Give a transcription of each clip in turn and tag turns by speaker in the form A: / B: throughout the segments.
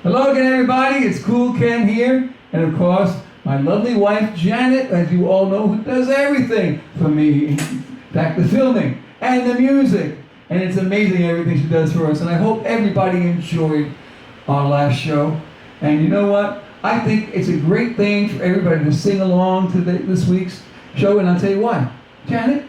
A: Hello again, everybody. It's Cool Ken here, and of course, my lovely wife Janet, as you all know, who does everything for me. In fact, the filming and the music, and it's amazing everything she does for us. And I hope everybody enjoyed our last show. And you know what? I think it's a great thing for everybody to sing along to this week's show, and I'll tell you why. Janet?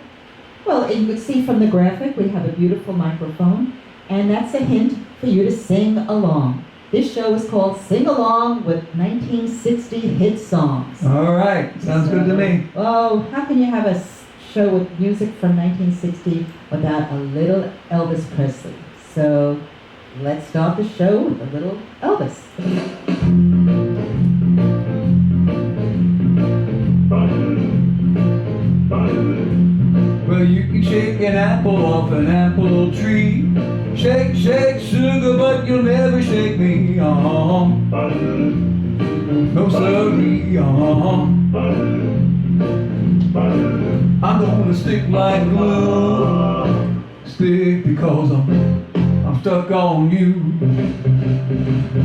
B: Well, you can see from the graphic, we have a beautiful microphone, and that's a hint for you to sing along. This show is called Sing Along with 1960 Hit Songs.
A: All right. Sounds good to me.
B: Oh, how can you have a show with music from 1960 without a little Elvis Presley? So let's start the show with a little Elvis.
A: Well, you can shake an apple off an apple tree. Shake, shake, sugar, but you'll never shake me, no sirree, I'm gonna stick like glue. Stick because I'm stuck on you.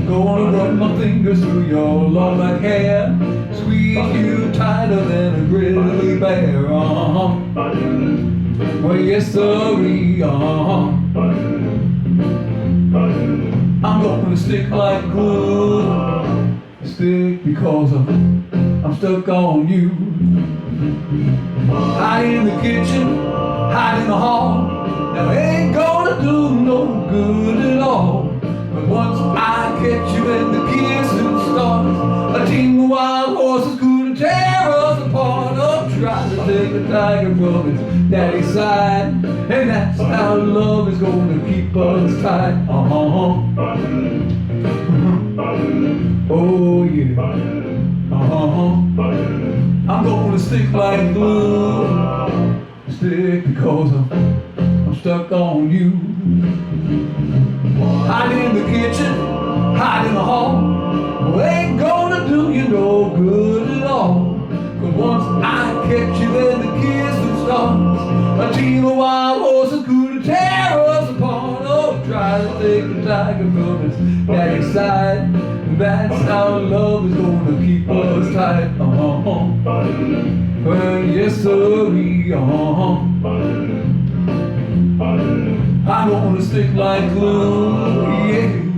A: Gonna run my fingers through your long black hair. Squeeze you tighter than a grizzly bear, well, yes, sirree, I'm gonna stick like glue. Stick because I'm stuck on you. Hide in the kitchen, hide in the hall. Now it ain't gonna do no good at all. But once I catch you and the kissing starts, a team of wild horses could tear us apart. Oh, try to take a tiger from its daddy's side, and that's how love is gonna keep us tight. Oh yeah. I'm gonna stick like glue. Stick because I'm stuck on you. Hide in the kitchen, hide in the hall. Well, ain't gonna do you no good at all. Cause once I catch you and the kissing starts, a team of wild horses could tear us apart. Oh, try to take the tiger from its daddy's side. That's how love is gonna keep us tight. Well, yes, sirree, I'm gonna stick like glue,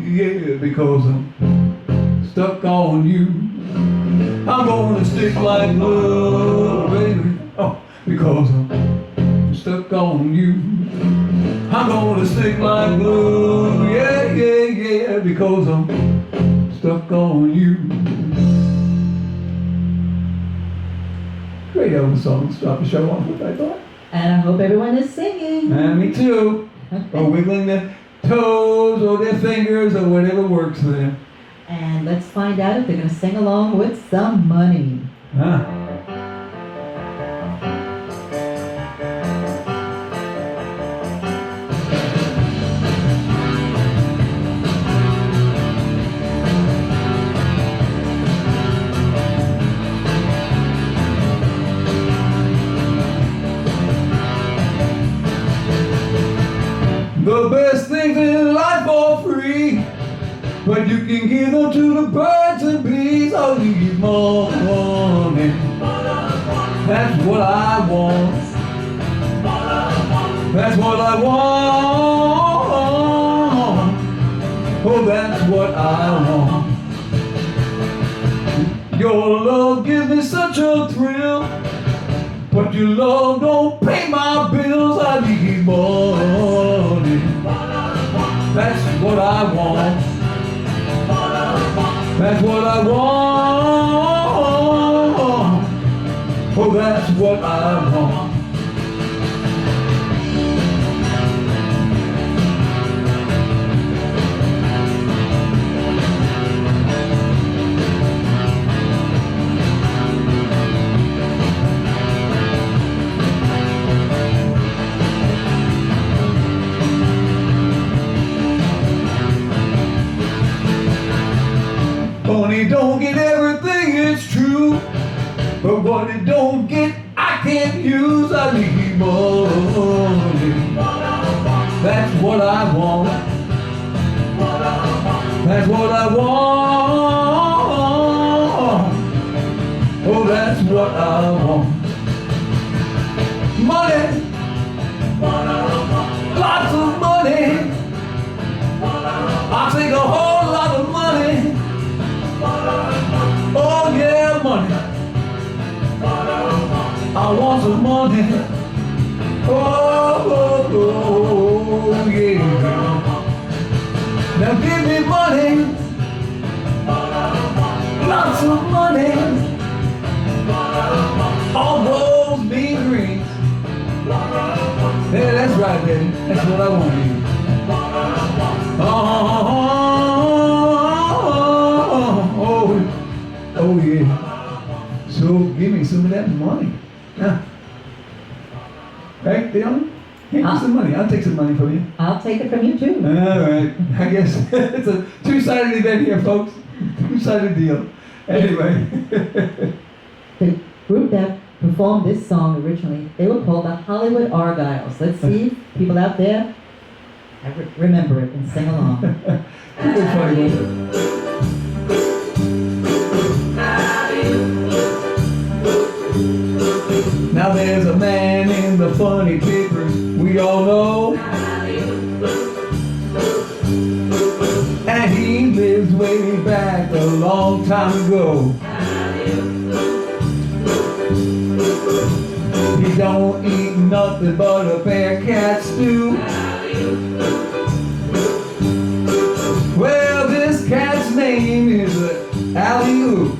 A: yeah, because I'm stuck on you. I'm gonna stick like glue, baby, because I'm stuck on you. I'm gonna stick like glue, yeah, because I'm stuck on you. Great Elvis song to start the show off with, I thought.
B: And I hope everyone is singing.
A: And me too. Or wiggling their toes or their fingers or whatever works for them.
B: And let's find out if they're going to sing along with some money.
A: Huh. The best things in life are free, but you can give them to the birds and bees. I need more money. That's what I want. That's what I want. Oh, that's what I want. Your love gives me such a thrill, but your love don't pay my bills. I need money. That's what I want. That's what I want. Oh, that's what I want. Money don't get everything, it's true, but what it don't get, I can't use. I need money. That's what I want. That's what I want. Oh, that's what I want. Money, lots of money. I'll take a whole lot of money. Oh yeah, money. I want some money. Oh, yeah. Now give me money. Lots of money. All those mean greens. Yeah, that's right, baby. That's what I want to do. Oh yeah. So give me some of that money. Yeah. Right, Leon? Give me some money. I'll take some money from you.
B: I'll take it from you too.
A: All right. I guess it's a two-sided event here, folks. Two-sided deal. Anyway.
B: The group that performed this song originally, they were called the Hollywood Argyles. Let's see if people out there remember it and sing along.
A: Good funny. Now there's a man in the funny papers we all know, and he lives way back a long time ago. He don't eat nothing but a bear cat stew. Well, this cat's name is Alley-oop.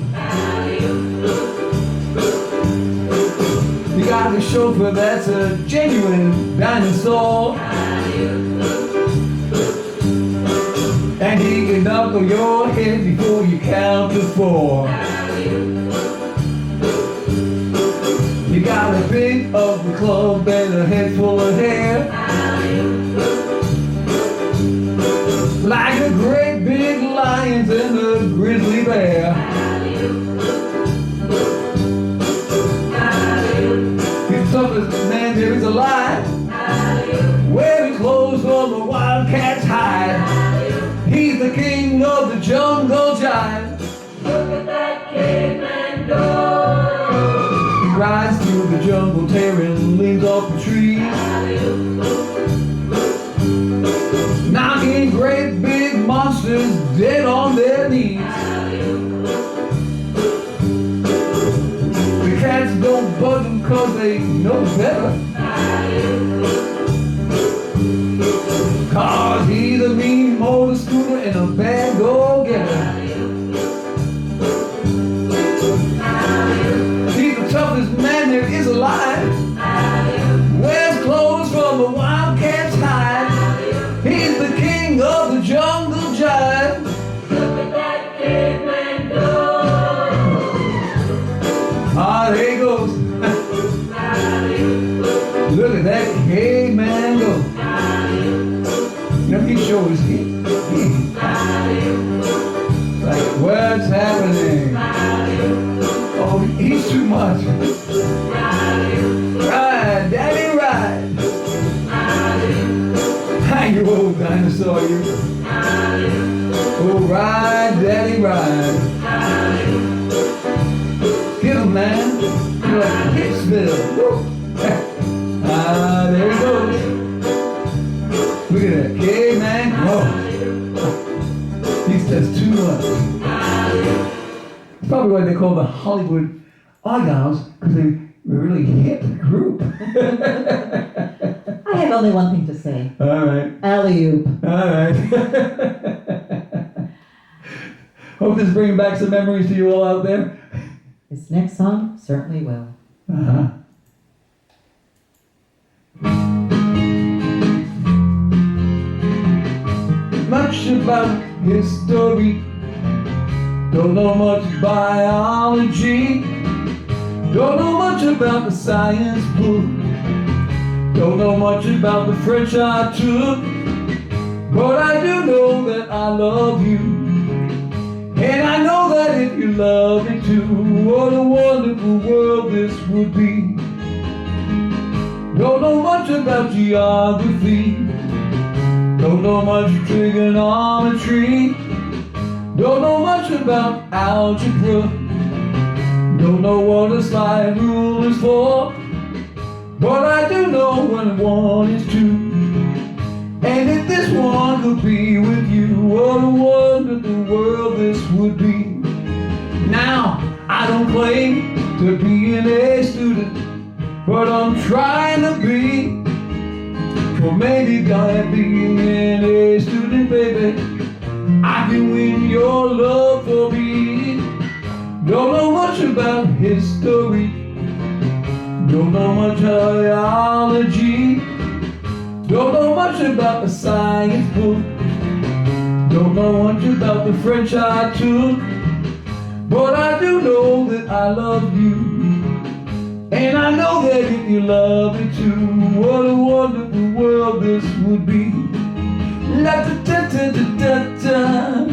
A: You got a chauffeur that's a genuine dinosaur, and he can knuckle your head before you count to 4. You got a big ugly club and a head full of hair, like a great big lion and a grizzly bear. He's the toughest man there is alive, wearing clothes from a wildcat's hide. He's the king of the jungle jive.
C: Look at that caveman go.
A: He rides through the jungle, tearing leaves off the trees, knocking great big monsters dead on their knees. The cats don't budge them cause they know better, cause he's a mean motor scooter and a bad go-getter. He's the toughest man there is alive, wears clothes from a wildcat's hide. He's the king of the jungle jive.
C: Look at that caveman go.
A: Ah, there he goes. Look at that caveman go. You know, he shows he like, what's happening? Oh, he's too much. Ride, daddy, ride. Hi, you old dinosaur, you. Oh, ride, daddy, ride. Get him, man. You're like Hicksville. Ah, there he goes. Look at that caveman. Oh, he's just too much. It's probably why they call the Hollywood Argyles, because they were really hip group.
B: I have only one thing to say.
A: All right.
B: Alley-oop.
A: All right. Hope this is bringing back some memories to you all out there.
B: This next song certainly will.
A: Uh-huh. Much about history, don't know much biology, don't know much about the science book, don't know much about the French I took, but I do know that I love you, and I know that if you love me too, what a wonderful world this would be. Don't know much about geography, don't know much trigonometry, Don't know much about algebra. Don't know what a slide rule is for. But I do know when one is two. And if this one could be with you, what a wonderful world this would be. Now, I don't claim to be an A student, but I'm trying to be. For maybe by being an A student, baby, I can win your love for me. Don't know much about history. Don't know much biology. Don't know much about the science book. Don't know much about the French I took. But I do know that I love you. And I know that if you love me too, what a wonderful world this would be. La da da da da da da.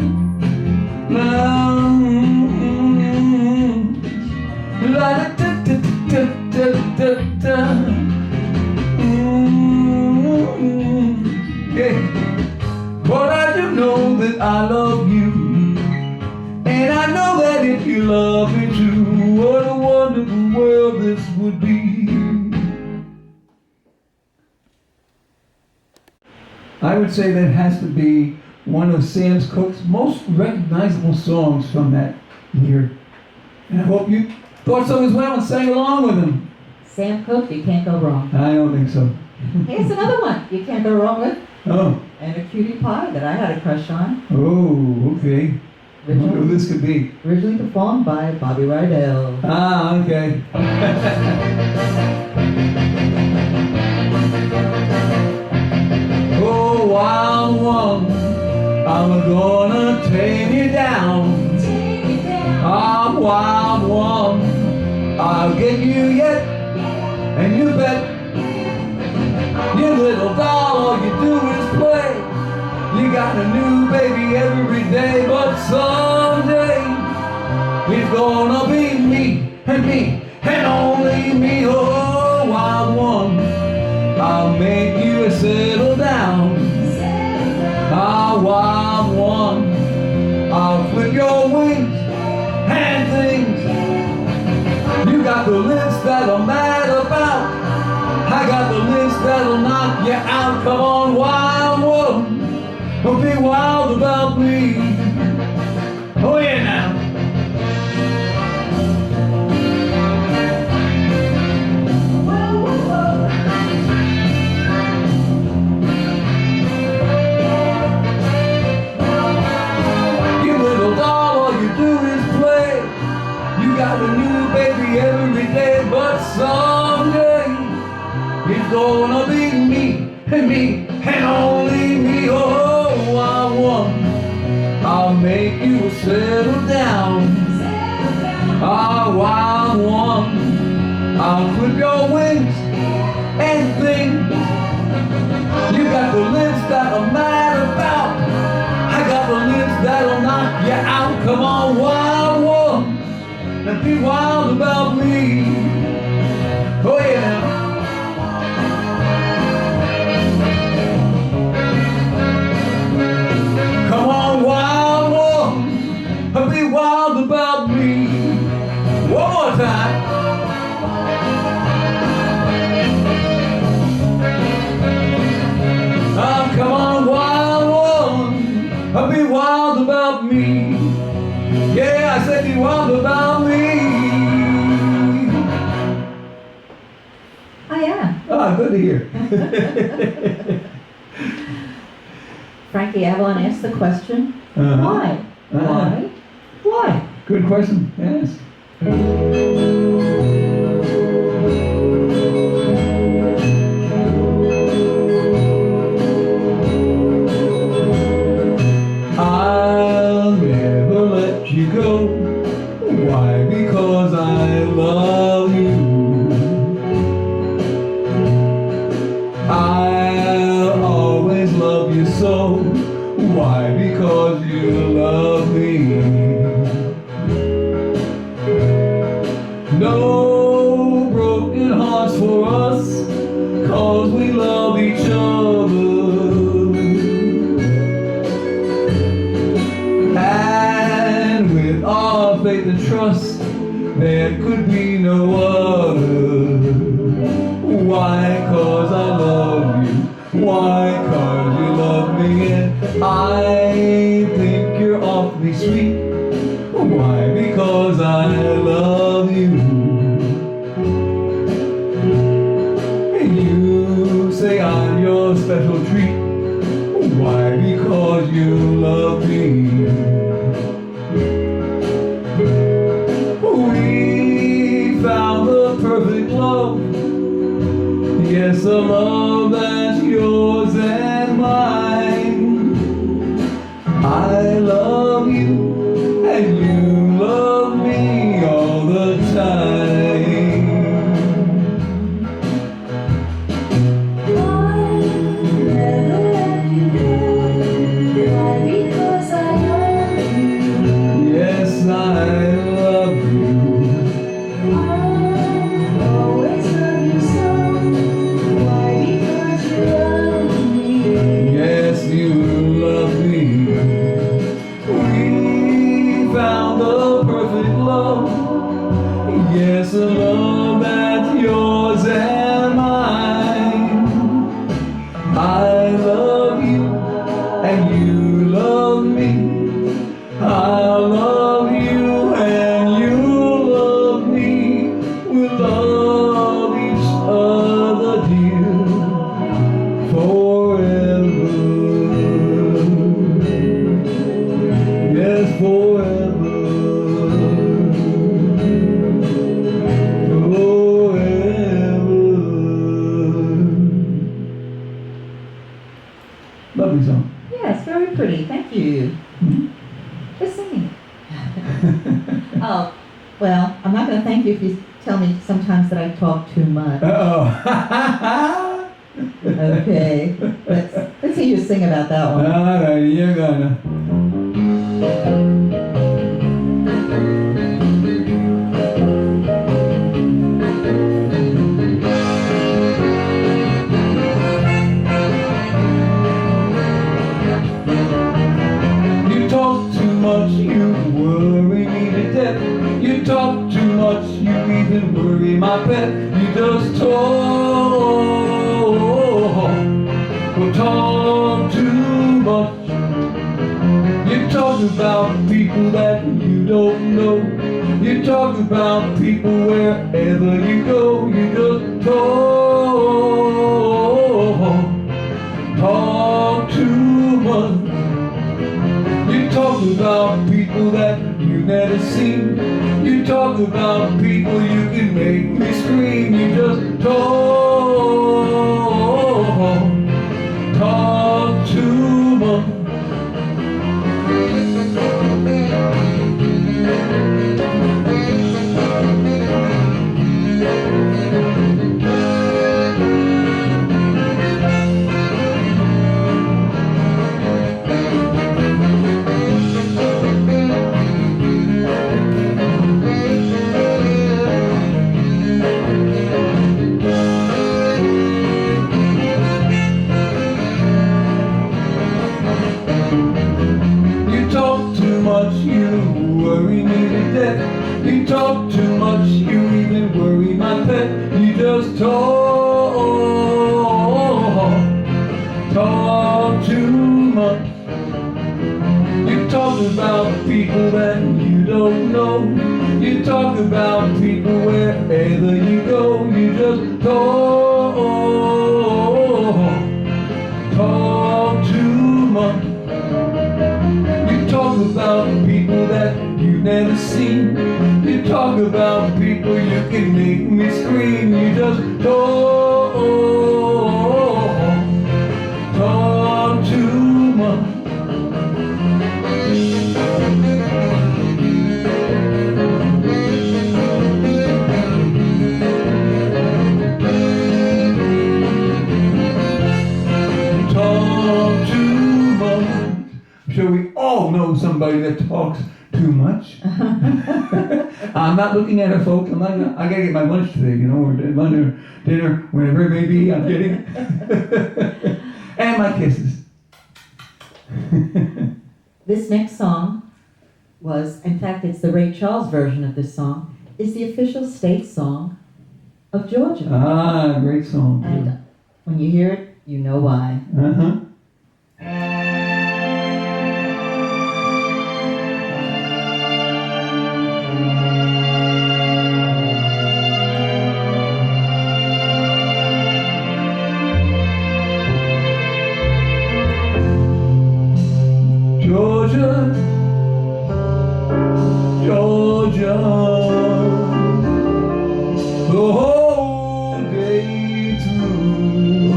A: La da da da da da da da. Yeah. But I do know that I love you. And I know that if you love me too, what a wonderful world this would be. I would say that has to be one of Sam Cooke's most recognizable songs from that year. And I hope you thought so as well and sang along with him.
B: Sam Cooke, you can't go wrong.
A: I don't think so.
B: Here's another one you can't go wrong with.
A: Oh.
B: And a cutie pie that I had a crush on.
A: Oh, okay. I wonder who this could be.
B: Originally performed by Bobby Rydell.
A: Ah, okay. Oh, wild one, I'm gonna take you down. Ah, wild one, I'll get you yet, and you bet. You little doll, all you do is play. You got a new baby every day, but someday it's gonna be me, and only me. Oh, wild one, I'll make you settle down. Ah, wild one, I'll flip your wings and things. You got the lips that I'm mad about. I got the lips that'll knock you out. Come on, wild one. Don't be wild about me. Oh yeah now. You little doll, all you do is play. You got a new baby every day, but someday it's gonna be me, and only me. Oh, wild one, I'll make you settle down. Ah, wild one, I'll clip your wings and things. You got the lips that I'm mad about. I got the lips that'll knock you out. Come on, wild one, and be wild about me. Oh yeah. Be wild about me. One more time. Come on, wild one. Be wild about me. Yeah, I said be wild about me.
B: Oh yeah.
A: Ah, good to hear.
B: Frankie Avalon asked the question,
A: Uh-huh.
B: why? Why? Why?
A: Good question. Yes. I'll never let you go. Why? Because I love you. I'll always love you so. Why? Because you love me. faith and trust, there could be no other. Why? 'Cause I love you. Why? 'Cause you love me, and I think you're awfully sweet. Why? Because I love you. And you say I'm your special treat. Why? Because you love me. We found the perfect love. Yes, a love that's yours and mine. I love you and you love me all the time.
C: I'll never let you go. Why? Because I love you.
A: Yes, I love you.
C: I'll always love you so. Why? Because you love me.
A: Yes, you love me. We found the perfect love. Yes, a love that's yours and mine. I love you and you love me. I love you and you love me. We love each other, dear, forever. Yes, forever. Forever. Lovely song.
B: Yes, very pretty. Thank you. Just singing. Oh, well, I'm not going to thank you if you tell me sometimes that I talk too much.
A: Uh-oh.
B: Okay, let's hear you sing about that one.
A: All right, you're gonna. You talk too much, you worry me to death. You talk too much, you even worry my pet. You just talk too much. You talk about people that you don't know. You talk about people wherever you go. You just talk too much. You talk about people that you've never seen. You talk about people you can make me scream. You just talk too much. You talk too much, you worry me to death. You talk too much, you even worry my pet. You just talk too much. You talk about people that you don't know. You talk about people wherever you go. You just talk too much. You talk about people that you've never seen. You talk about people you can make me scream. You just talk too much. Talk too much. I'm sure we all know somebody that talks too much. I'm not looking at her, folks. I gotta get my lunch today, you know, or lunch or dinner, whatever it may be. I'm kidding. And my kisses.
B: This next song was, in fact, it's the Ray Charles version of this song, is the official state song of Georgia.
A: Ah, great song.
B: And when you hear it, you know why.
A: Uh-huh. Georgia, Georgia, the whole day through,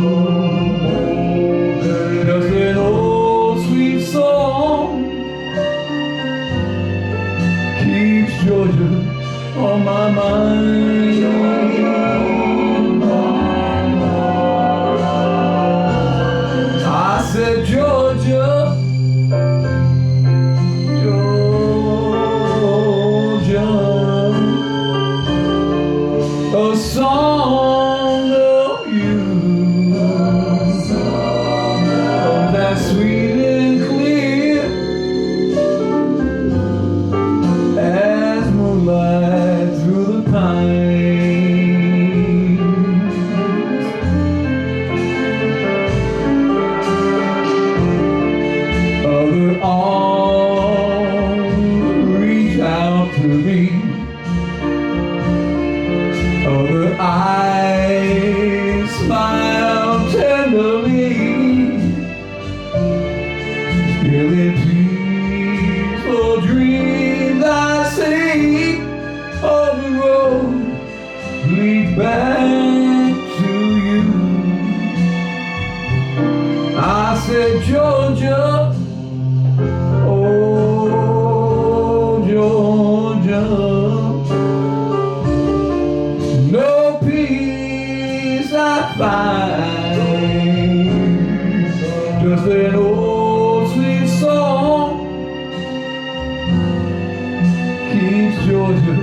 A: just an old sweet song keeps Georgia on my mind. I said, Georgia, a song of you comes as sweet and clear as moonlight through the pines. Other arms reach out to me, other eyes smile tenderly, still in peaceful dreams I see on the road lead back to you. I said, Georgia, oh Georgia, no peace I find, just an old sweet song keeps Georgia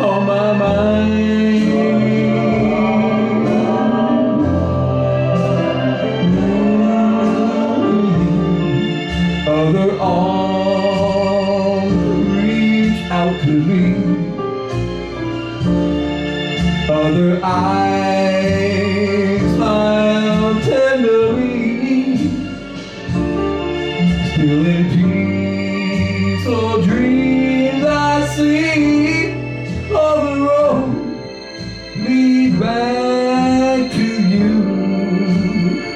A: on my mind. Other arms reach out to me, other eyes smile tenderly, still in peace or dreams I see on the road lead back to you.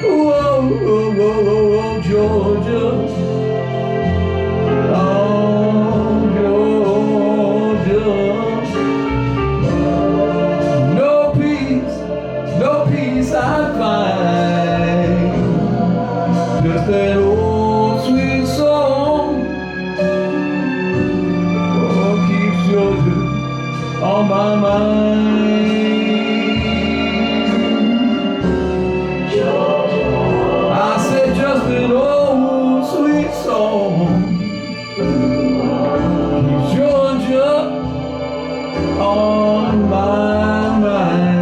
A: Whoa, whoa, whoa, whoa, Georgia. I find just that old sweet song, oh, keeps Georgia on my mind. I said just an old sweet song keeps Georgia on my mind.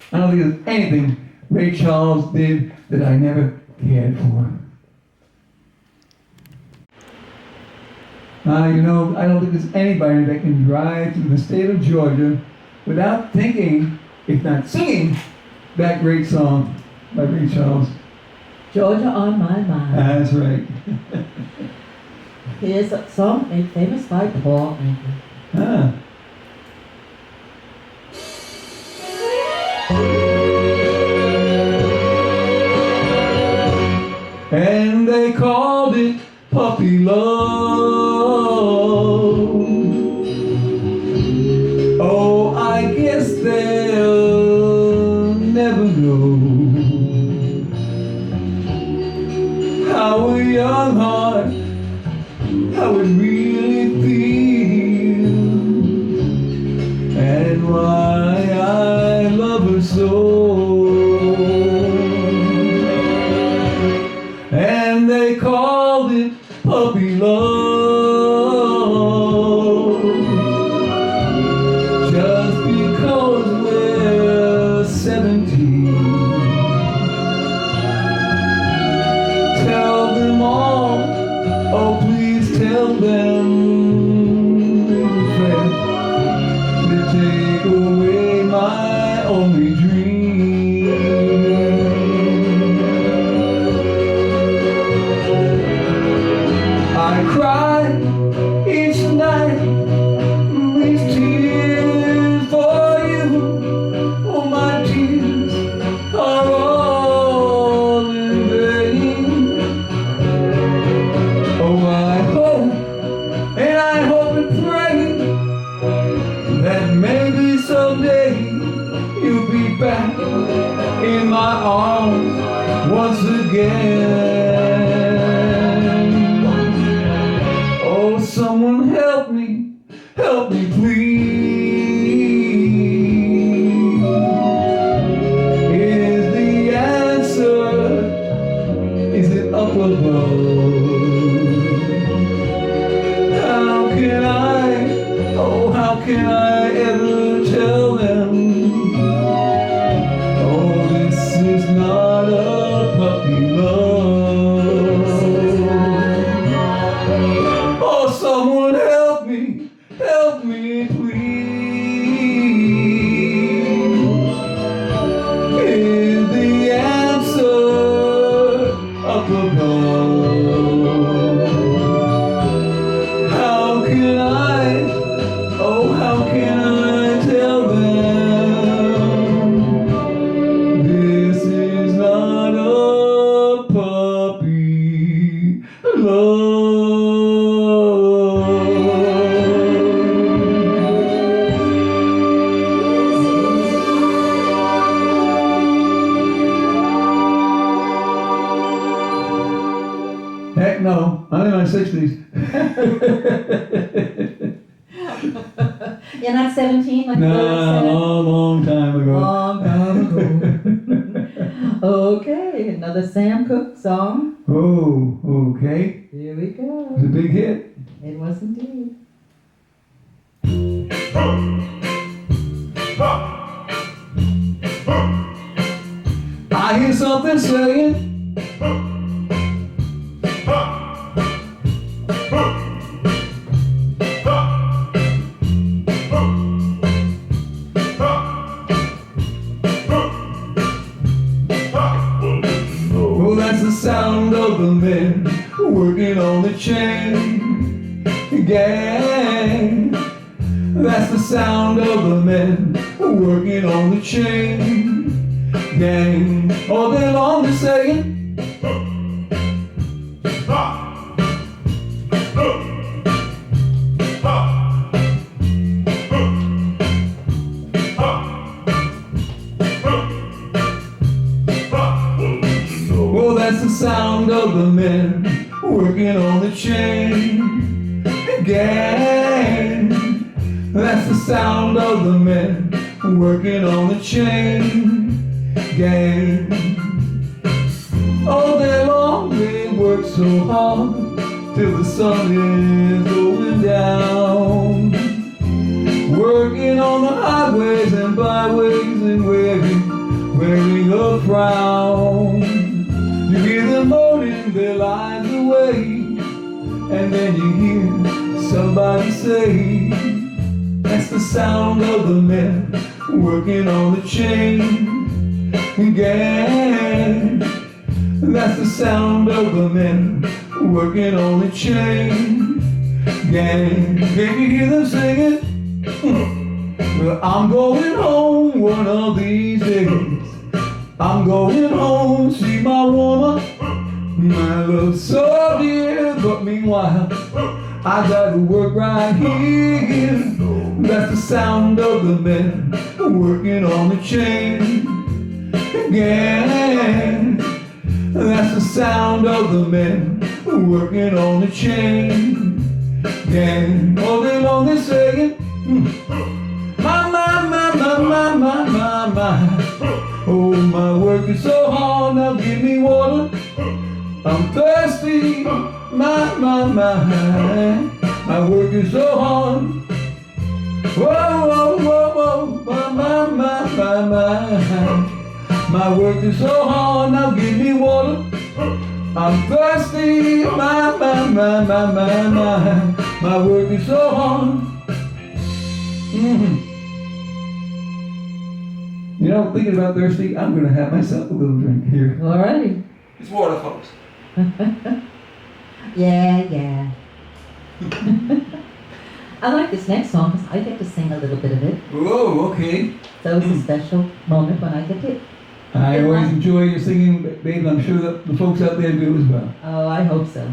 A: I don't think there's anything Ray Charles did that I never cared for. You know, I don't think there's anybody that can drive through the state of Georgia without thinking, if not singing, that great song by Ray Charles.
B: Georgia on my mind.
A: That's right.
B: Here's a song made famous by Paul Anka.
A: Ah. And they called it puppy love. Oh, I guess they'll never know how a young heart, how it really feels, and why I love her so. And they called it puppy love. that maybe someday you'll be back in my arms once again. Oh, someone help me please. Is the answer, is it up above? How can I, oh how can I ever tell them? Oh, this is not a puppy love. Oh, someone help me please. Is the answer up above? How can I, oh how can I tell them this is not a puppy love? Heck no, I'm in my 60s.
B: You're not 17 like you were
A: No,
B: at 7?
A: long time ago.
B: Long time ago. Okay, another Sam Cooke song.
A: Oh, okay.
B: Here we
A: It's a
B: go.
A: big hit.
B: It was indeed.
A: I hear something saying, oh, that's the sound of the men working on the chain gang. That's the sound of the men working on the chain gang. All day long they're saying, well, that's the sound of the men working on the chain gang. That's the sound of the men working on the chain gang. All day long they work so hard till the sun is going down, working on the highways and byways and wearing a frown. You hear them moaning their lives away, and then you hear somebody say, that's the sound of the men working on the chain gang. That's the sound of the men working on the chain gang. Can you hear them singing? Well, I'm going home one of these days. I'm going home to see my woman, my love so dear. But meanwhile, I gotta work right here. That's the sound of the men working on the chain gang. That's the sound of the men working on the chain gang. All day long they're saying, my, oh, my work is so hard, now give me water. I'm thirsty, my work is so hard. Whoa, my work is so hard, now give me water. I'm thirsty, my work is so hard. You know, thinking about thirsty, I'm gonna have myself a little drink here.
B: All righty.
A: It's water, folks.
B: Yeah. I like this next song because I get to sing a little bit of it.
A: Whoa, okay.
B: So it's a special moment when I get to.
A: I always enjoy your singing, babe. I'm sure that the folks out there do as well.
B: Oh, I hope so.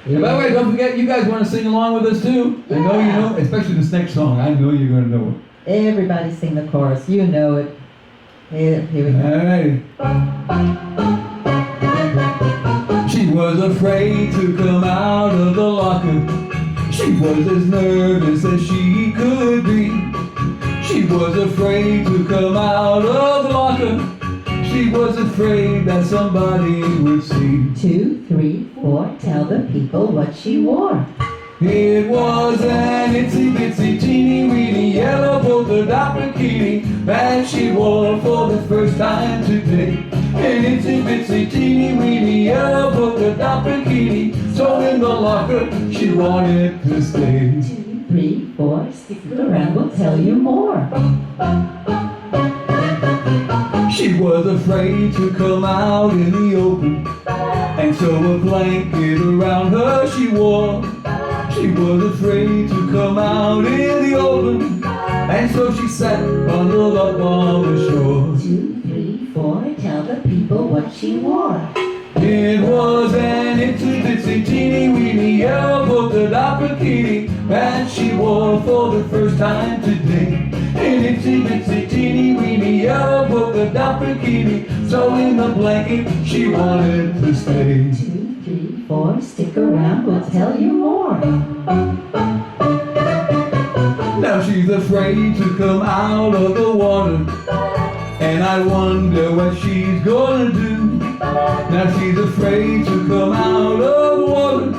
A: And by the way, don't forget, you guys want to sing along with us too? I know you know, especially this next song. I know you're going to know it.
B: Everybody sing the chorus. You know it. Here we go.
A: All right. She was afraid to come out of the locker. She was as nervous as she could be. She was afraid to come out of the locker. She was afraid that somebody would see.
B: 2, 3, 4, tell the people what she wore.
A: It was an itsy bitsy teeny weeny yellow polka dot bikini that she wore for the first time today. An itsy bitsy teeny weeny yellow polka dot bikini, so in the locker she wanted to stay.
B: 2, 3, 4, stick around, we'll tell you more.
A: She was afraid to come out in the open, and so a blanket around her she wore. She was afraid to come out in the open, and so she sat bundled up on the shore.
B: 2, 3, 4, tell the people what she wore.
A: It was an itsy bitsy teeny weeny yellow polka dot bikini that she wore for the first time today. An itsy bitsy teeny weeny yellow polka dot bikini, so in the blanket she wanted to stay.
B: 2, 3, 4, stick around, we'll tell you more.
A: Now she's afraid to come out of the water, and I wonder what she's gonna do. Now she's afraid to come out of the water,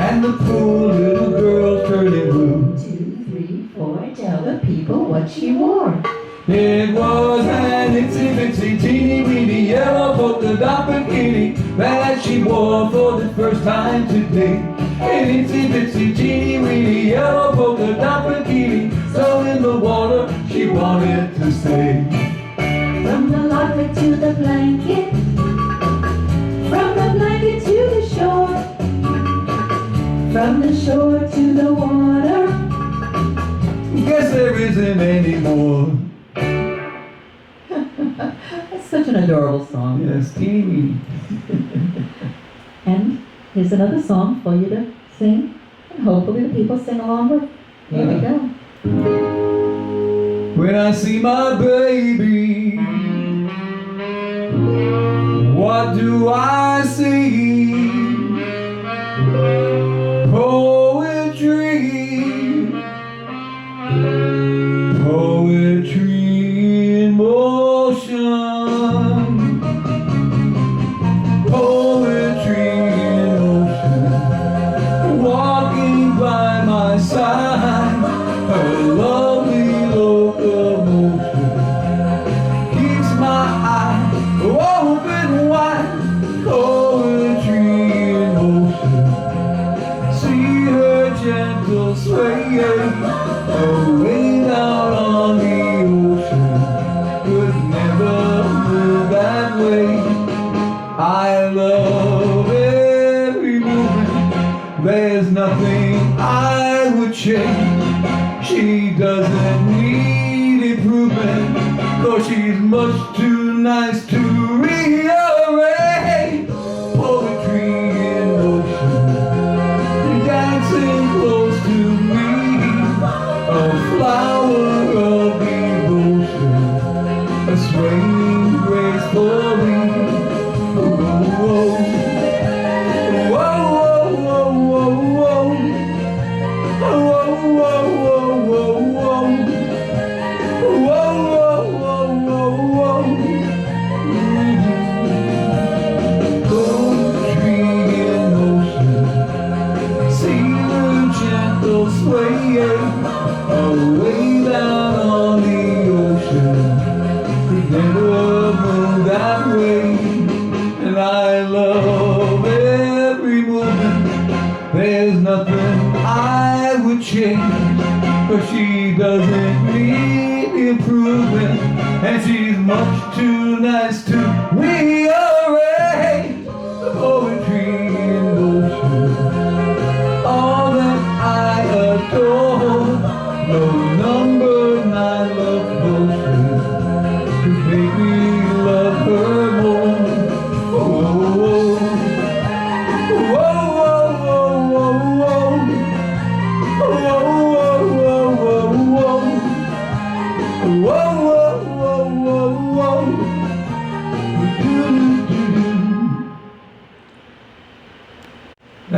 A: and the poor little girl's turning blue.
B: 2, 3, 4, tell the people what she wore.
A: It was an itsy bitsy teeny weeny yellow polka dot bikini that she wore for the first time today. An itsy bitsy teeny weeny yellow polka dot bikini, so in the water she wanted to stay.
C: From the locker to the blanket, from the blanket to the shore, from the shore to the water.
A: Guess there isn't any more.
B: That's such an adorable song.
A: Yes, teeny weeny.
B: And here's another song for you to sing, and hopefully the people sing along with. Here we go.
A: When I see my baby, what do I see? Poetry, poetry in motion, poetry in motion, walking by my side, her lovely locomotion keeps my eye open wide. Poetry in motion, see her gentle sway away down on the ocean. Could never move that way. I love every movement. There's nothing I would change. She doesn't need improvement, 'cause she's much too nice to rearrange. Poetry in motion, dancing close to me, a flower of devotion, a swaying gracefully. Whoa, whoa, whoa, whoa, whoa, whoa, whoa, whoa, whoa, whoa, poetry in motion, see the gentle swaying away down on the ocean. Could never move that way. And I love every movement. There's nothing I would change, 'cause she doesn't need improvement, and she's much too nice to rearrange. Poetry in motion, all that I adore, no number my love potion could make me love her more. Whoa, whoa, whoa, whoa,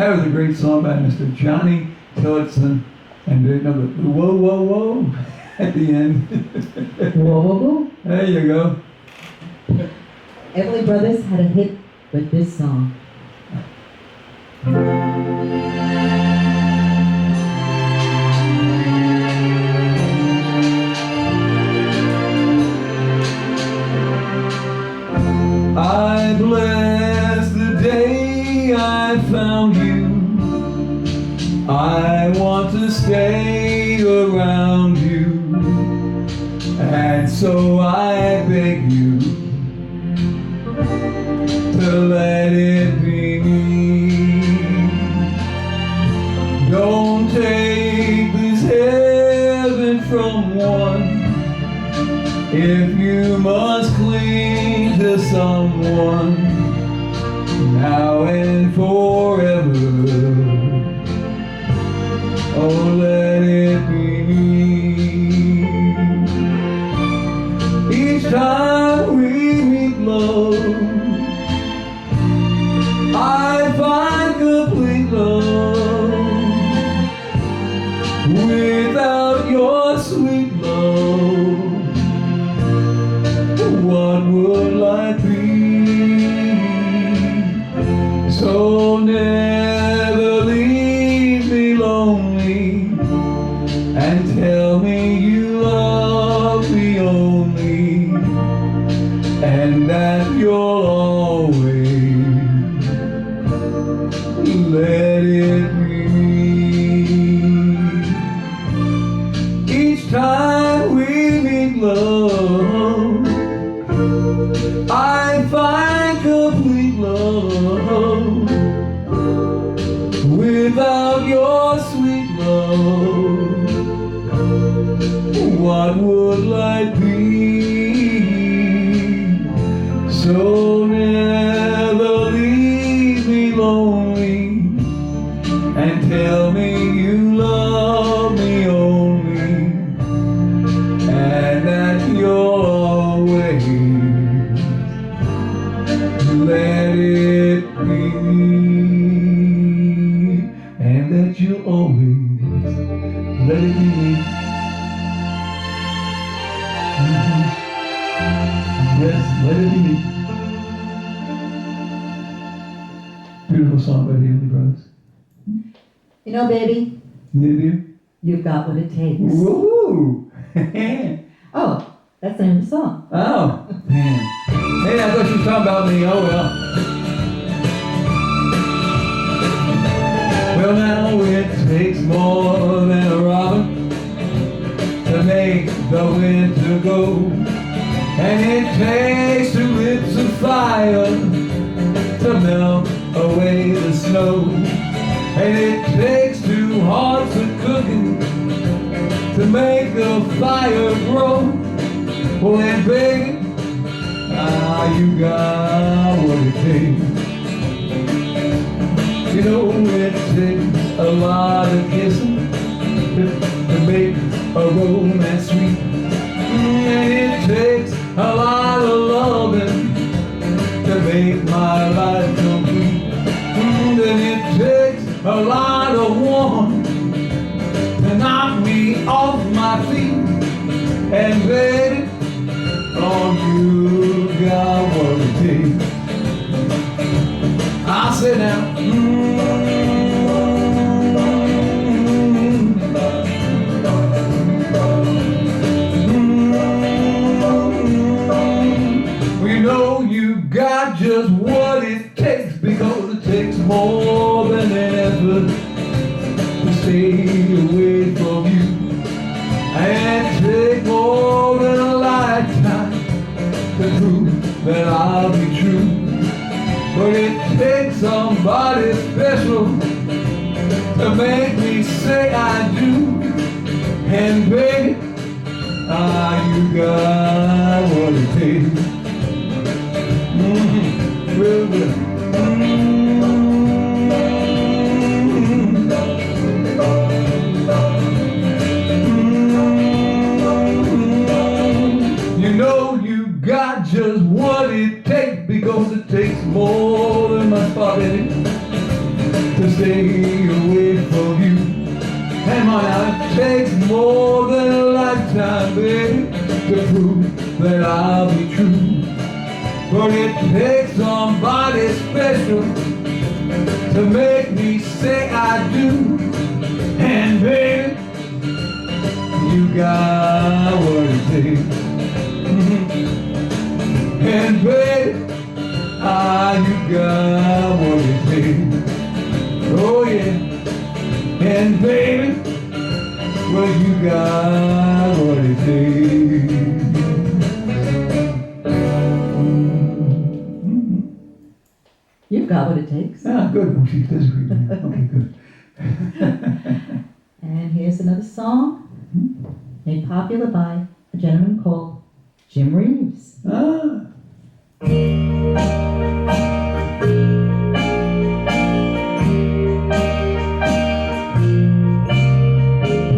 A: That was a great song by Mr. Johnny Tillotson. And you know, the whoa, whoa, whoa at the end.
B: Whoa, whoa, whoa.
A: There you go.
B: Everly Brothers had a hit with this song.
A: I bless the day I found you. I want to stay around you, and so I beg you to let it be me. Don't take this heaven from one if you must cling to someone now and forever. Oh, let it be me. Each time we meet, love, I find complete love. Without your sweet love, what would life be? So never leave me lonely, and tell me you love me only, and that you'll always let it be me. Each time we meet, love, I find complete love. Without your sweet love, what would life be? So never leave me lonely, and tell me you love me only, and that you'll always let it be, and that you'll always let it be me. Yes, let it be me. Beautiful song by the Elvis Brothers.
B: You know, baby,
A: Did you?
B: you've got what it takes.
A: Woo!
B: Oh, that's the name of the song.
A: Oh, man. Hey, I thought you were talking about me. Oh, well. Well, now it takes more than a robin to make the winter go, and it takes two lips of fire to melt away the snow, and it takes two hearts of cooking to make the fire grow. Well, and baby, you got what it takes. You know it takes a lot of kissing to make a romance sweet, and it takes a lot of loving to make my life complete, and it takes a lot of woman to knock me off my feet, and baby, oh, you got what it takes. I said now, we know you got just what it takes, because it takes more than an effort to stay away from you, and it takes more than a lifetime to prove that I'll be true. But it takes somebody special to make me say I do. And baby, you got what it takes. Real good. You know you got just what it takes, because it takes more than my spaghetti to stay on now. It takes more than a lifetime, baby, to prove that I'll be true. But it takes somebody special to make me say I do. And baby, you got what it takes. And baby, you got what it takes. Oh yeah. And baby, well, you got what it takes.
B: You've got what it takes.
A: Ah, good. Well, she does agree with me. Okay, good.
B: And here's another song made popular by a gentleman called Jim Reeves.
A: Ah.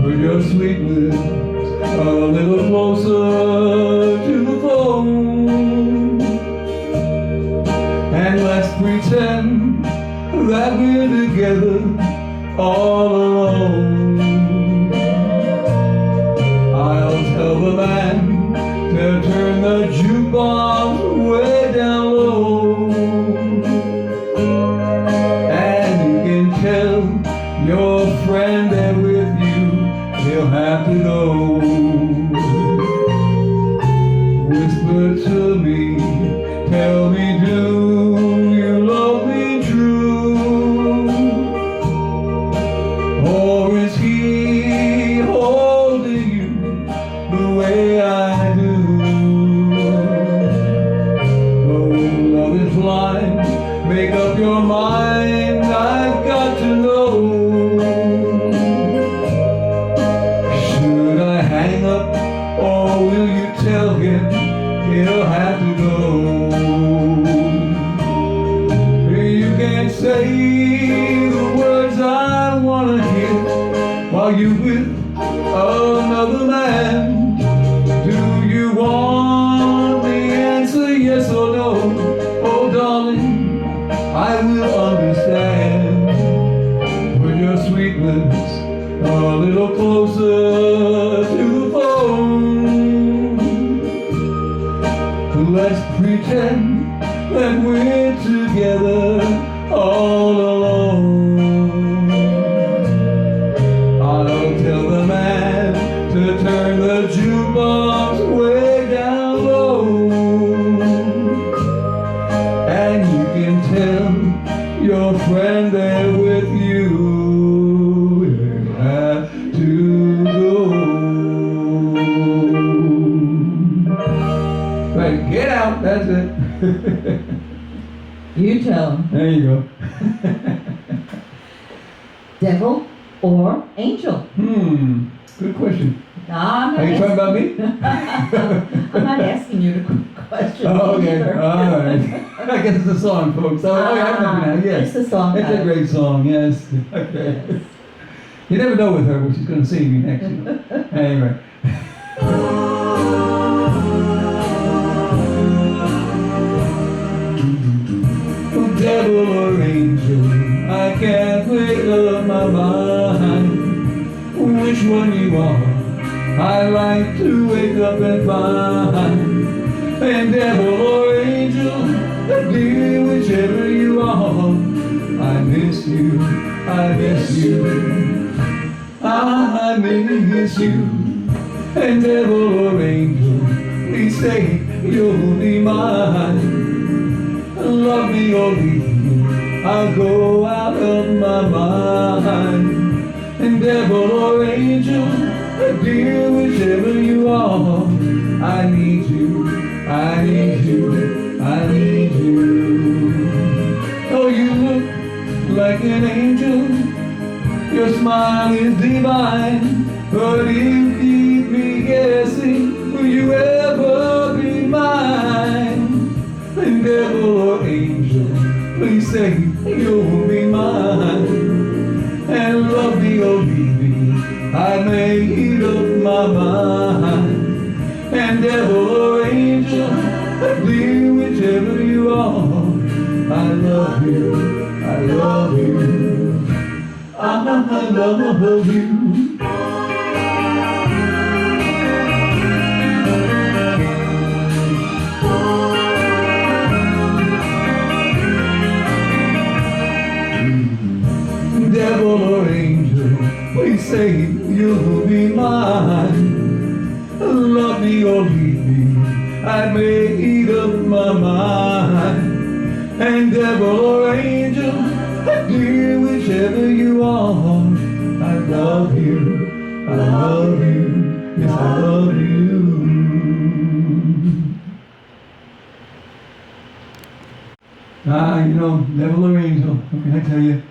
A: Put your sweet lips a little closer to the phone, and let's pretend that we're together all alone. I'll tell the man to turn the jukebox way down low, and you can tell your friend that with you he'll have to go. Whisper to me, tell me, do you love me true? Or is he holding you the way I do? Oh, love is blind, make up your mind, I've got to know. Should I hang up, or will you tell him he'll have to go? You can't say the words I wanna hear while you with another man. Do you want the answer, yes or no? Oh darling, I will understand. Put your sweet lips a little closer to the phone. Let's pretend that we're together all alone. I'll tell the man to turn the jukebox way down low, and you can tell your friend there with you he'll have to go. Right, get out, that's it.
B: You tell him.
A: There you go.
B: Devil or angel?
A: Good question.
B: No, I'm not
A: Are you talking
B: asking,
A: about me?
B: I'm not asking you the question.
A: Oh, okay.
B: either.
A: All right. I guess it's a song, folks. Oh, yeah, I remember now. Yes.
B: It's the song
A: It's a
B: title.
A: great song, yes. Okay. You never know with her what she's going to sing me next. You know? Anyway. Oh, devil or angel, I can't make up my mind which one you are. I like to wake up and find. And devil or angel, dear, whichever you are, I miss you, I miss you, I miss you. And devil or angel, please say you'll be mine. Love me or leave me, I'll go out of my mind. And devil or angel, dear, whichever you are, I need you, I need you, I need you. Oh, you look like an angel, your smile is divine, but you keep me guessing, will you ever be mine? And devil or angel, please say you'll be mine. And love me or leave me, I made up my mind. And devil or angel, dear, whichever you are, I love you, I love you, I love you. I made up my mind. And devil or angel, dear, whichever you are, I love you, I love you, yes I love you. You know, devil or angel, what can I tell you?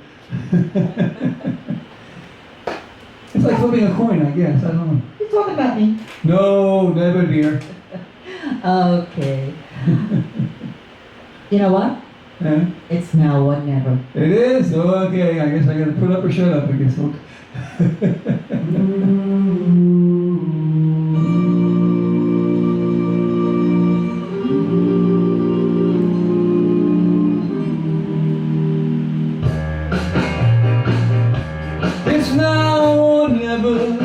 A: It's like flipping a coin, I guess, I don't know.
B: You talking about me?
A: No, never, dear.
B: Okay. You know what?
A: Yeah?
B: It's now or never.
A: It is? Okay, I guess I gotta put up or shut up, I guess. It's now or never.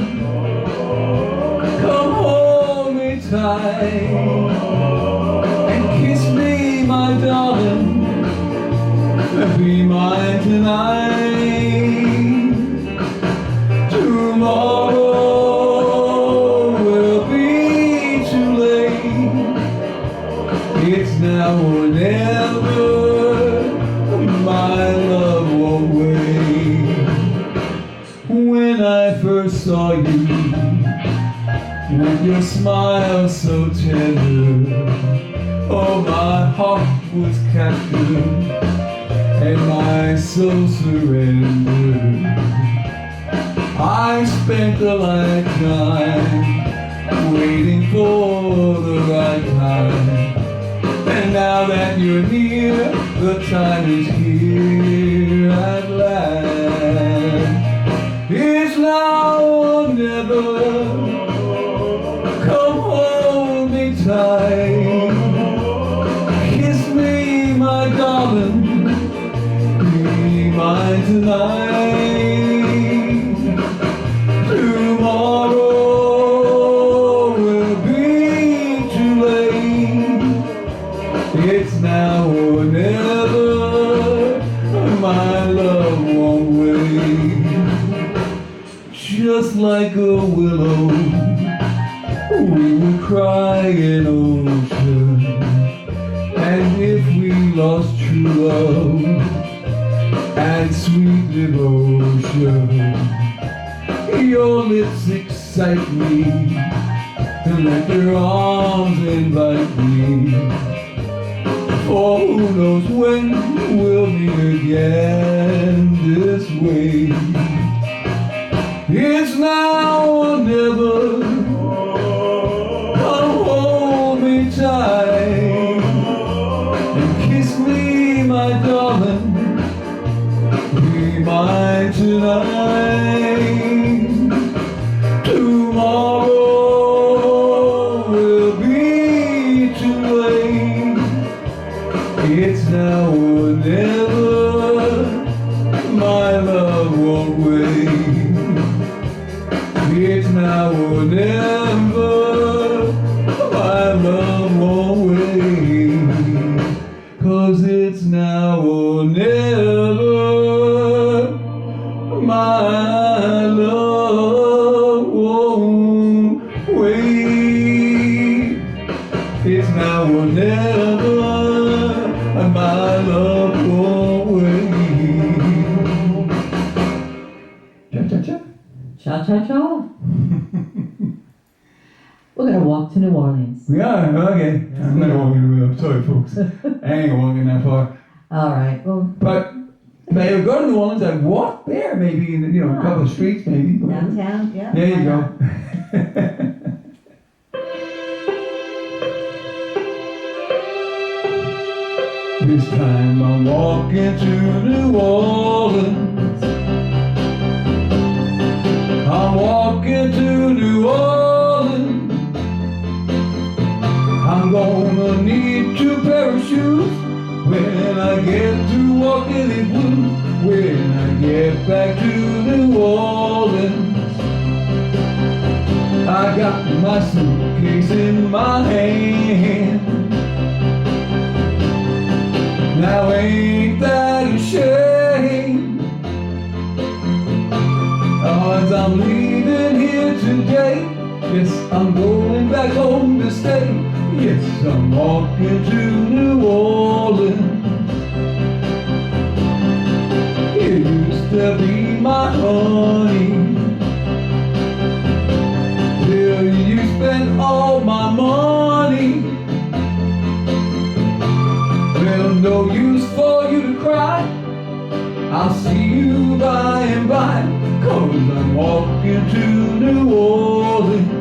A: Come hold me tight and kiss me, my darling. Be mine tonight. Tomorrow will be too late. It's now or never. My love won't wait. When I first saw you, with your smile so tender, oh, my heart was captured and my soul surrendered. I spent a lifetime waiting for the right time, and now that you're near, the time is here at last. It's now or never. Come hold me tight, kiss me, my darling. Be mine tonight. Tomorrow will be too late. It's now or never. My love won't wait. Just like a willow, we will cry in ocean. And if we lost true love and sweet devotion, your lips excite me, and let your arms invite me. For who knows when we'll meet again this way. It's now or never. Come hold me tight and kiss me, my darling. Be mine tonight. Tomorrow will be too late. It's now or never. My love won't wait. It's now or never. My love won't wait. 'Cause it's now or never. My love won't wait. It's now or never. My love won't wait. Cha-cha-cha.
B: Cha-cha-cha. We're going to walk to New Orleans.
A: We are, okay. I'm not walking the wheel. Sorry, folks. I ain't walking that far.
B: All right. Well,
A: But if I ever go to New Orleans, I'd walk there, maybe, in, a couple of streets, maybe.
B: downtown, yeah.
A: There you
B: why
A: go.
B: not?
A: This time I'm walking to New Orleans. I'm walking to New Orleans. I'm gonna need 2 pair of shoes when I get to walking in blue. When I get back to New Orleans, I got my suitcase in my hand. Now ain't that a shame? Oh, as I'm leaving here today, yes, I'm going back home to stay. Yes, I'm walking to New Orleans. You used to be my honey, till you spent all my money. Well, no use for you to cry, I'll see you by and by, 'cause I'm walking to New Orleans.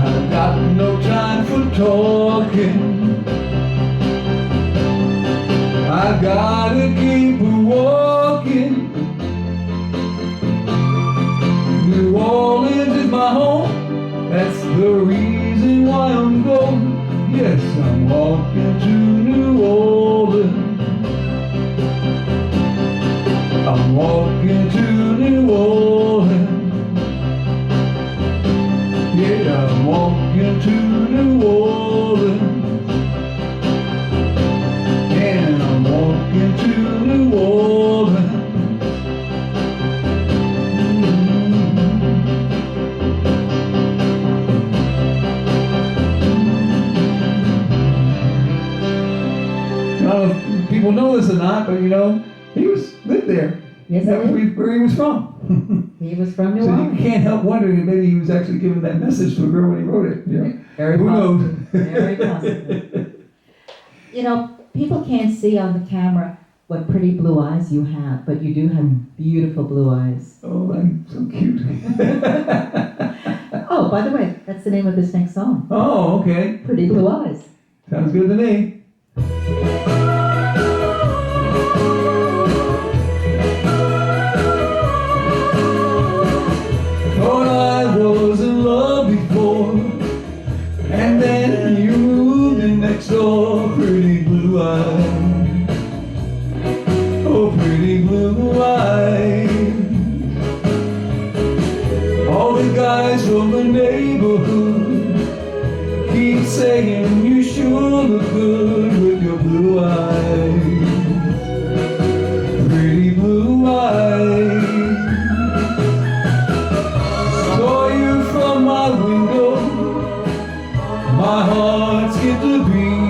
A: I've got no time for talking, I gotta keep walking. New Orleans is my home, that's the reason why I'm going. Yes, I'm walking to New Orleans. I'm walking to New Orleans. Yeah, I'm walking to New Orleans. And I'm walking to New Orleans. I don't know if people know this or not, but you know, he lived there.
B: Yes,
A: That was
B: he did.
A: where he was from.
B: He was from New
A: So you
B: Orleans.
A: can't help wondering if maybe he was actually giving that message to a girl when he wrote it. You know?
B: Very
A: Who knows?
B: possible. Very possible. You know, people can't see on the camera what pretty blue eyes you have, but you do have beautiful blue eyes.
A: Oh, I'm so cute.
B: Oh, by the way, that's the name of this next song.
A: Oh, okay.
B: Pretty Blue Eyes.
A: Sounds good to me. Thought I was in love before, and then you moved in next door. Pretty blue eyes, oh pretty blue eyes. All the guys from the neighborhood keep saying you sure look good with your blue eyes. Pretty blue eyes. Saw you from my window, my heart skipped a beat.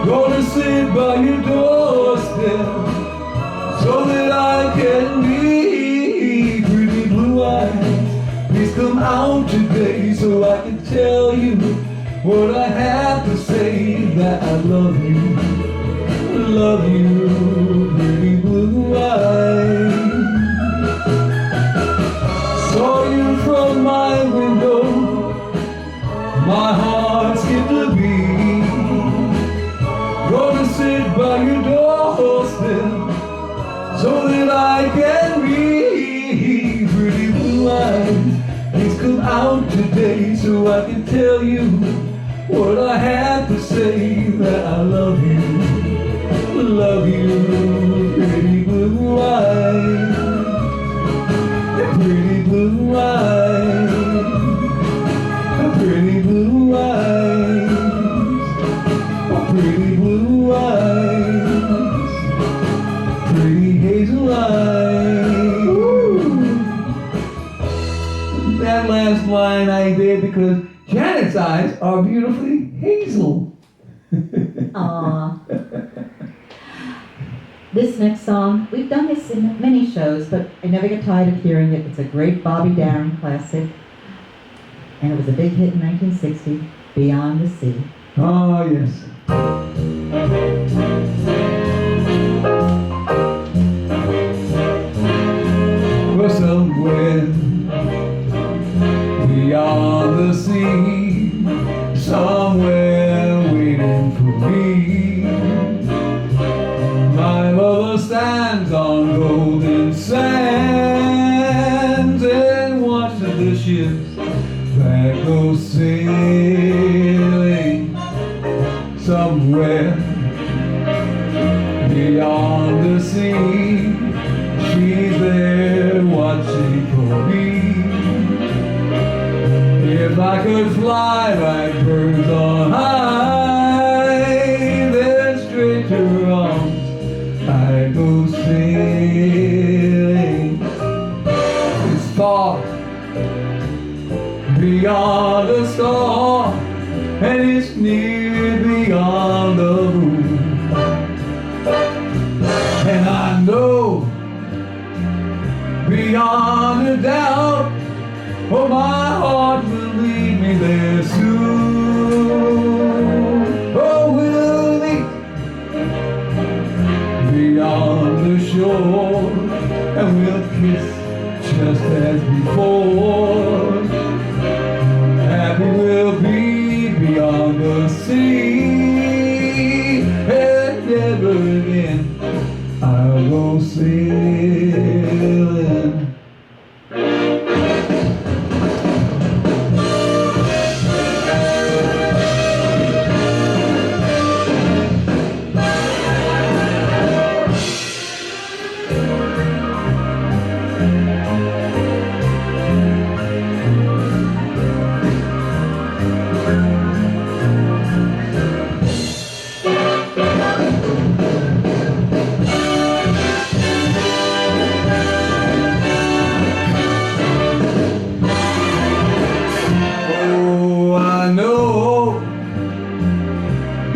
A: Gonna sit by your doorstep so that I can be. Pretty blue eyes, please come out today so I can tell you what I have to say. That I love you, pretty blue eyes. Saw you from my window, my heart skipped a beat. Gonna sit by your doorstep so that I can be. Pretty blue eyes, please come out today so I can tell you what I have to say. That I love you, pretty blue eyes. Pretty blue eyes, pretty blue eyes, oh pretty blue eyes, pretty hazel eyes. Woo. That last line I did because Janet's eyes are beautifully hazel.
B: Aww. This next song, we've done this in many shows, but I never get tired of hearing it. It's a great Bobby Darin classic, and it was a big hit in 1960, Beyond the Sea.
A: Oh yes. For somewhere beyond the sea, somewhere waiting for me, my lover stands on golden sands and watches the ships that go sailing. Somewhere beyond the sea, she's there watching for me. If I could fly like birds on high, then straight to her arms I go sailing. It's far beyond the star, and it's near beyond the moon. And I know beyond a doubt, oh, my heart will lead me there soon. Oh, we'll meet beyond the shore, and we'll kiss just as before. Happy we'll be beyond the sea, and never again I'll go sailing.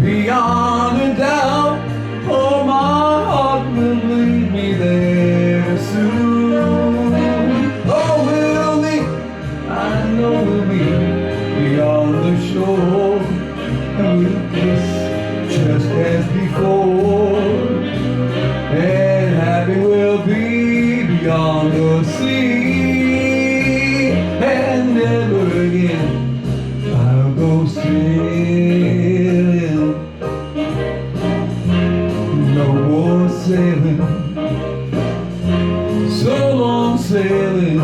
A: Beyond a doubt, oh, my heart will lead me there soon. Oh, we'll meet, I know we'll meet beyond the shore, and we'll kiss just as before. And happy we'll be beyond the sea, and never again I'll go sailing. No more sailing, so long sailing,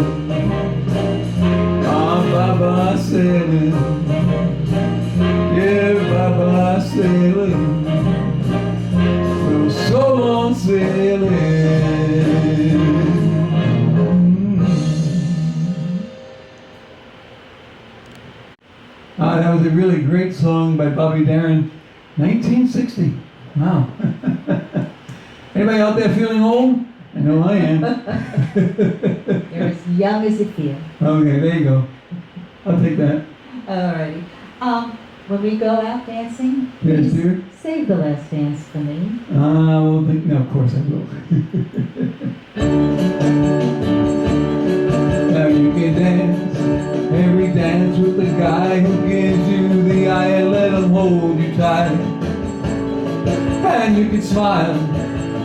A: bye-bye sailing, yeah, bye-bye sailing, so long sailing. That was a really great song by Bobby Darin, 1960. Wow. Anybody out there feeling old? I know I am.
B: You're as young as you feel.
A: Okay, there you go. I'll take that.
B: Alrighty. When we go out dancing,
A: Yes,
B: please
A: dear.
B: save the last dance for me.
A: Well, no, of course I will. Now you can dance every dance with the guy who gives you the eye and let him hold you tight. And you can smile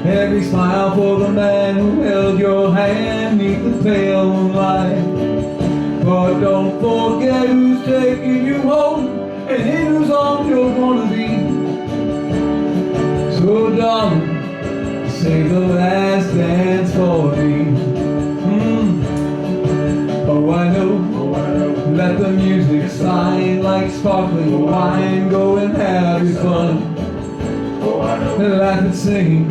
A: every smile for the man who held your hand neath the pale moonlight. But don't forget who's taking you home and in whose arms you're gonna be. So darling, save the last dance for me. Oh, I know that the music's fine like sparkling wine. Go and have your fun, laugh and sing.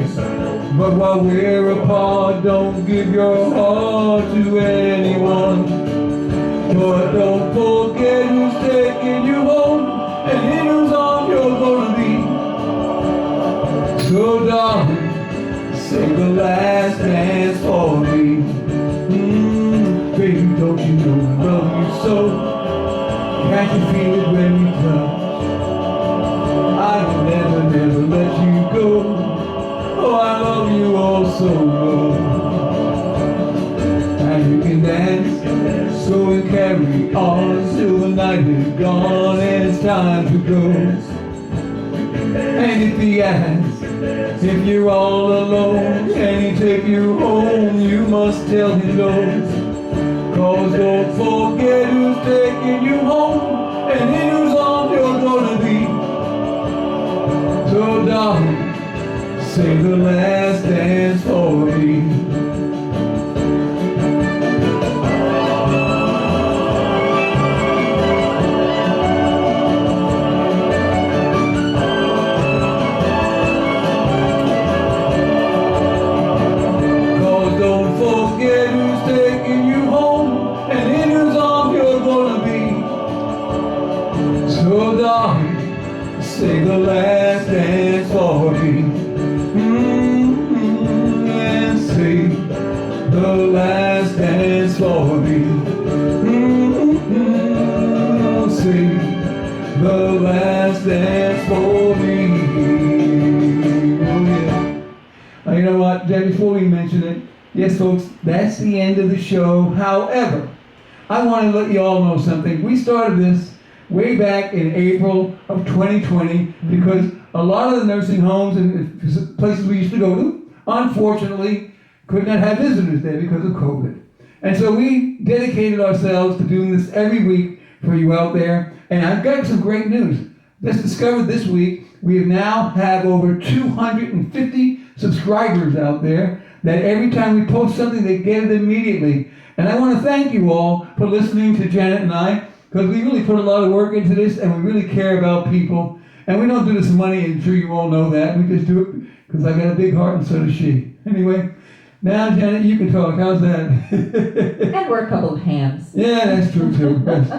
A: But while we're apart, don't give your heart to anyone. But don't forget who's taking you home and in whose arms you're gonna be. So darling, save the last dance for me. Baby, don't you know I love you so? Can't you feel it when you touch? I will never, never let you go. Oh, I love you all so much. And you can dance, go and carry on till the night is gone and it's time to go. And if he asks if you're all alone, can he take you home? You must tell him no. 'Cause don't forget who's taking you home and in whose arms you're gonna be. So darling, save the last dance for me. So darling, save the last dance for me. And save the last dance for me. sing the last dance for me. Oh yeah. You know what, Jay, before we mention it, yes folks, that's the end of the show. However, I want to let you all know something. We started this way back in April of 2020 because a lot of the nursing homes and places we used to go to, unfortunately, could not have visitors there because of COVID. And so we dedicated ourselves to doing this every week for you out there. And I've got some great news. Just discovered this week, we now have over 250 subscribers out there that every time we post something, they get it immediately. And I want to thank you all for listening to Janet and I, because we really put a lot of work into this and we really care about people. And we don't do this for money, I'm sure you all know that. We just do it because I got a big heart and so does she. Anyway, now Janet, you can talk. How's that?
B: And we're a couple of hams.
A: Yeah, that's true too. Yes.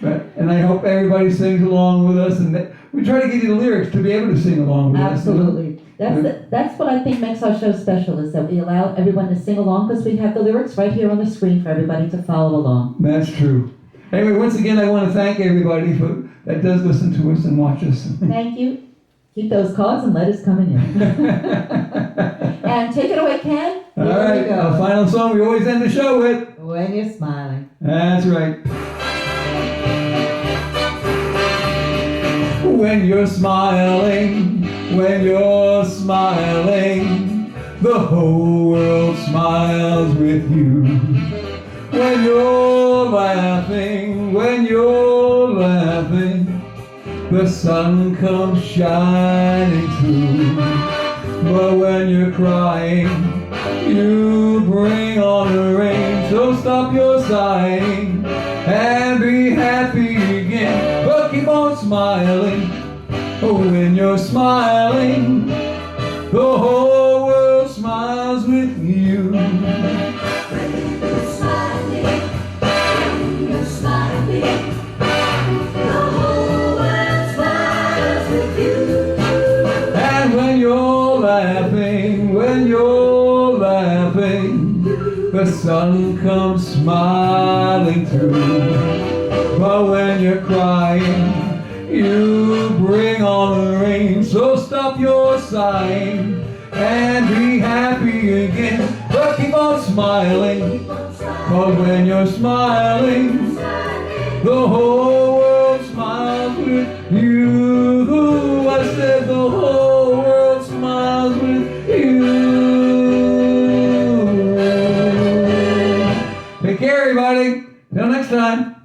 A: Right. And I hope everybody sings along with us, and that we try to give you the lyrics to be able to sing along with us.
B: Absolutely. That's what I think makes our show special, is that we allow everyone to sing along because we have the lyrics right here on the screen for everybody to follow along.
A: That's true. Anyway, once again, I want to thank everybody that does listen to us and watch us.
B: Thank you. Keep those cards and letters coming in. And take it away, Ken.
A: All right, our final song we always end the show with.
B: When You're Smiling.
A: That's right. When you're smiling, the whole world smiles with you. When you're laughing, the sun comes shining through. But when you're crying, you bring on the rain. So stop your sighing and be happy again. But keep on smiling. Oh, when you're smiling, the whole world smiles with you.
C: When you're smiling, the whole world smiles with you.
A: And when you're laughing, the sun comes smiling through. But when you're crying, you bring on the rain. So stop your sighing and be happy again. But keep on smiling, 'cause when you're smiling, the whole world smiles with you. I said the whole world smiles with you. Take care, everybody. Till next time.